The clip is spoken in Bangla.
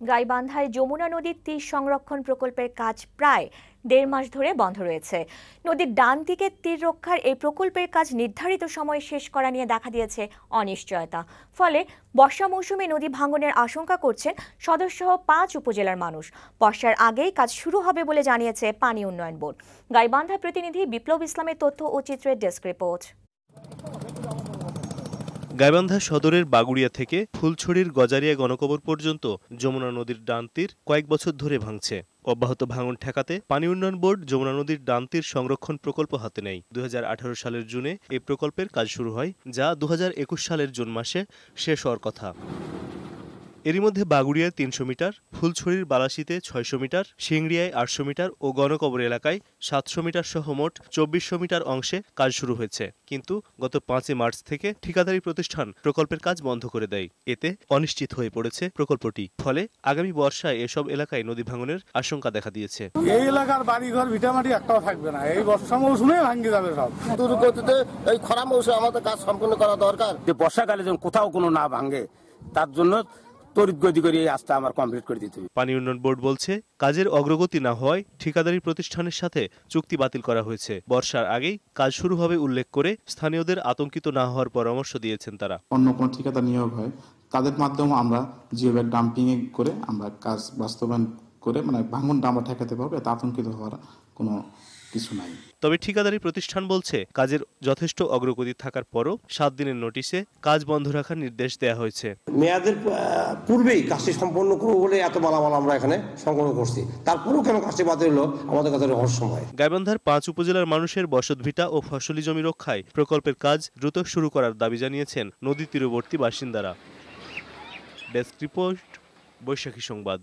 গাইবান্ধায় যমুনা নদীর তীর সংরক্ষণ প্রকল্পের কাজ প্রায় ১.৫ মাস ধরে বন্ধ রয়েছে। নদীর ডান দিকে তীর রক্ষার এই প্রকল্পের কাজ নির্ধারিত সময়ে শেষ করা নিয়ে দেখা দিয়েছে অনিশ্চয়তা। ফলে বর্ষা মৌসুমে নদী ভাঙনের আশঙ্কা করছেন সদরসহ ৫ উপজেলার মানুষ। বর্ষার আগেই কাজ শুরু হবে বলে জানিয়েছে পানি উন্নয়ন বোর্ড। গাইবান্ধা প্রতিনিধি বিপ্লব ইসলামের তথ্য ও চিত্রের ডেস্ক রিপোর্ট। গাইবান্ধা সদরের বাগুড়িয়া থেকে ফুলছড়ির গজারিয়া গণকবর পর্যন্ত যমুনা নদীর ডান তীর কয়েক বছর ধরে ভাঙছে। অব্যাহত ভাঙন ঠেকাতে পানি উন্নয়ন বোর্ড যমুনা নদীর ডান তীর সংরক্ষণ প্রকল্প হাতে নেয়। ২০১৮ সালের জুনে এই প্রকল্পের কাজ শুরু হয়, যা ২০২১ সালের জুন মাসে শেষ হওয়ার কথা। এরই মধ্যে বাগুড়িয়ায় ৩০০ মিটার, ফুলছড়ির বালাসিতে ৬০০ মিটার, সিংড়িয়ায় ৮০০ মিটার ও গণকবর এলাকায় ৭০০ মিটার সহ মোট ২৪০০ মিটার অংশে কাজ শুরু হয়েছে। কিন্তু গত ৫ মার্চ থেকে ঠিকাদারি প্রতিষ্ঠান প্রকল্পের কাজ বন্ধ করে দেয়। এতে অনিশ্চিত হয়ে পড়েছে প্রকল্পটি। ফলে আগামী বর্ষায় এসব এলাকায় নদী ভাঙনের আশঙ্কা দেখা দিয়েছে। এই এলাকার বাড়িঘর ভিটামাটি একটাও থাকবে না, এই বর্ষা মৌসুমে ভাঙে যাবে সব। দ্রুতগতিতে এই খরা মৌসুমে আমাদের কাজ সম্পূর্ণ করা দরকার। যে বর্ষাকালে যেন কোথাও কোনো না ভাঙে, তার জন্য তড়িৎ গতি করে এই কাজটা আমার কমপ্লিট করে দিতে হবে। পানি উন্নয়ন বোর্ড বলছে, কাজের অগ্রগতি না হওয়ায় ঠিকাদারি প্রতিষ্ঠানের সাথে চুক্তি বাতিল করা হয়েছে। বর্ষার আগেই কাজ শুরু হবে উল্লেখ করে স্থানীয়দের আতঙ্কিত না হওয়ার পরামর্শ দিয়েছেন তারা। অন্য কোনো ঠিকাদার নিয়োগ হয়, তাদের মাধ্যমে আমরা জিও ব্যাগ ডাম্পিং করে আমরা কাজ বাস্তবায়ন করে ভাঙনটা আমরা ঠেকাতে পারবো। এতে আতঙ্কিত হওয়ার কোনো কিছু নাই। তবে ঠিকাদারি প্রতিষ্ঠান বলছে, কাজের যথেষ্ট অগ্রগতি থাকার পরও ৭ দিনের নোটিশে কাজ বন্ধ রাখার নির্দেশ দেওয়া হয়েছে। মেয়াদের পূর্বেই কাজটি সম্পন্ন করবো বলে এত মালামাল আমরা এখানে সংগ্রহ করছি, তারপরেও কেন কাজটি বাতিল হলো আমাদের কাছে রহস্যময়। গাইবান্ধার ৫ উপজেলার মানুষের বসতভিটা ও ফসলি জমি রক্ষায় প্রকল্পের কাজ দ্রুত শুরু করার দাবি জানিয়েছেন নদী তীরবর্তী বাসিন্দারা। ডেস্ক রিপোর্ট, বৈশাখী সংবাদ।